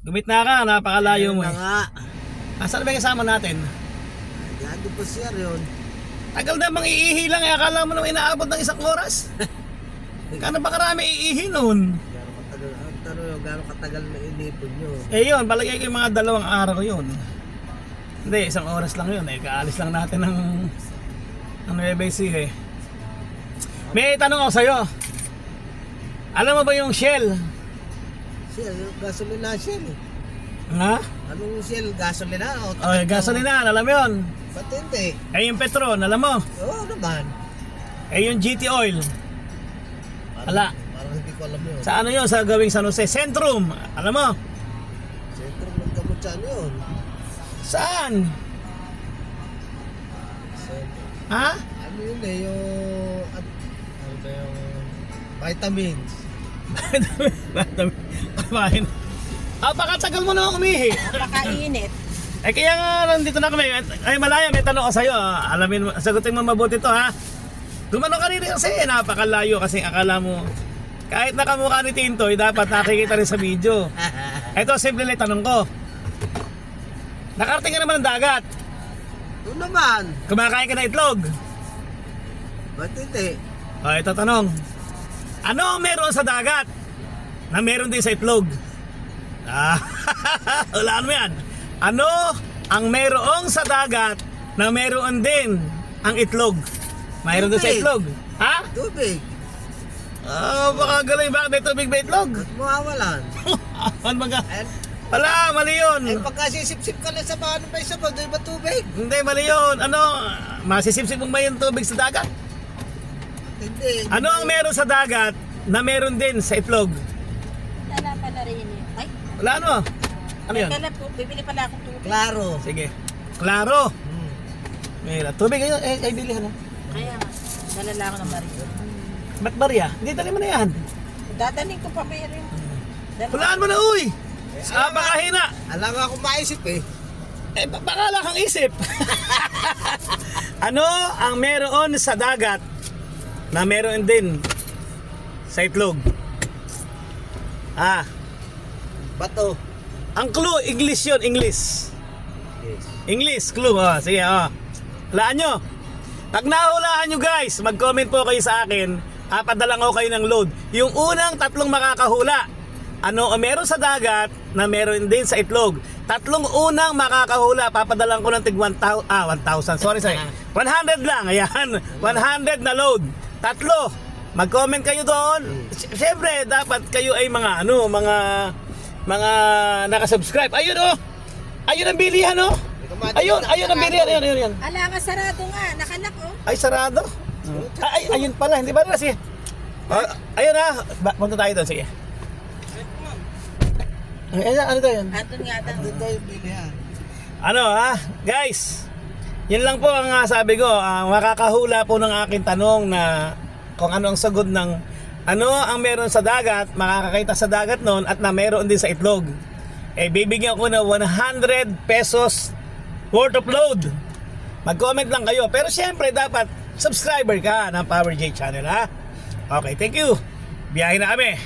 Gumit na ka, napakalayo mo Ayun eh. na nga. Asan ba yung kasama natin? Yan doon po siya yun. Tagal na bang iihi lang eh, akala mo naman inaabot ng 1 oras. Kano ba karami iihi nun? Gano'ng katagal na inipon nyo? Eh yun, palagay ko yung mga 2 araw yun. Hindi, 1 oras lang yun eh, kaalis lang natin ng Nueva Ecija eh. May tanong ako sa'yo. Alam mo ba yung Shell? Shell, gasolina Shell. Ha? Anong Shell? Gasolina? Oh, gasolina, alam mo yun? Ba't hindi? Eh yung Petron, alam mo? Oo naman. Eh yung GT Oil. Ala. Parang hindi ko alam yun. Sa ano yun? Sa gawing San Jose Centrum. Alam mo? Sentro ng gamot saan yun? Saan? Sentro. Ha? Ano yun eh, yung... Ano ba yung... Vitamins. Kumain. Pakatagal mo naman umihi. Napakainit. Eh kaya nga nandito na kami. Ay Malaya, may tanong ko sa'yo. Alamin mo, sagutin mo mabuti to ha. Gumano ka rin kasi napakalayo kasi akala mo kahit nakamukha ni Tintoy dapat nakikita rin sa video. Ito simple lang tanong ko. Nakarating ka naman ng dagat. Doon naman. Kumakain ka ng itlog. Ba't hindi? O ito tanong. Ano ang meron sa dagat na meron din sa itlog? Hulaan mo yan. Ano ang meron sa dagat na meron din ang itlog? Mayroon din sa Tubig. itlog. Ha? Tubig. Baka galing. Bakit may tubig ba itlog? Ba't mawawalan? Ano ba? Eh, Wala, mali yun. pagka sisip-sip ka lang sa mga ano ba isa ba? Doon ba tubig? Hindi, mali yun. Ano? Masisipsip mo ba yung tubig sa dagat? Hindi. Ano ang meron sa dagat na meron din sa itlog? Wala pala rin eh. Ay, Wala ano? Ano yun? kala po, bibili pala akong tubig. Klaro. Sige. Klaro. Mayroon. Tubig ayun. Ay, bili ka na. Kaya nga, dalala ako ng baril. Ba't barya? Hindi, dali mo na yan. Dadaling ko pa meron. Hulaan mo na, uy! Baka hina. Alam nga akong maisip eh. Baka lang kang isip. Ano ang meron sa dagat na meron din sa itlog? Bato. Ang clue, English yun, English. Yes. English, clue. Sige, hulaan nyo. Pag nahulaan nyo guys, mag-comment po kayo sa akin. Padalang ko kayo ng load. Yung unang 3 makakahula. Ano ang meron sa dagat na meron din sa itlog? 3 unang makakahula, papadalang ko ng tig 1,000. 1,000. Sorry. 100 lang. Ayan. 100 na load. 3. Mag-comment kayo doon. Siyempre, dapat kayo ay mga nakasubscribe. Ayun Ayun ang bilihan Ayun ang bilihan. Ayun. Ala nga, sarado nga. Nakalak oh. Ay, sarado. Ayun pala. Hindi ba na? Sige. Ayun punta tayo doon. Sige. Ano tayo yun? Andun nga daw. Dito yung bilihan. Guys, yun lang po ang sabi ko. Makakahula po ng aking tanong na kung ano ang sagot ng ano ang meron sa dagat, makakakita sa dagat noon at na meron din sa itlog. Bibigyan ko na 100 pesos worth of load. Mag-comment lang kayo. Pero syempre dapat subscriber ka ng Power J Channel ha. Okay, thank you. Biyahe na kami.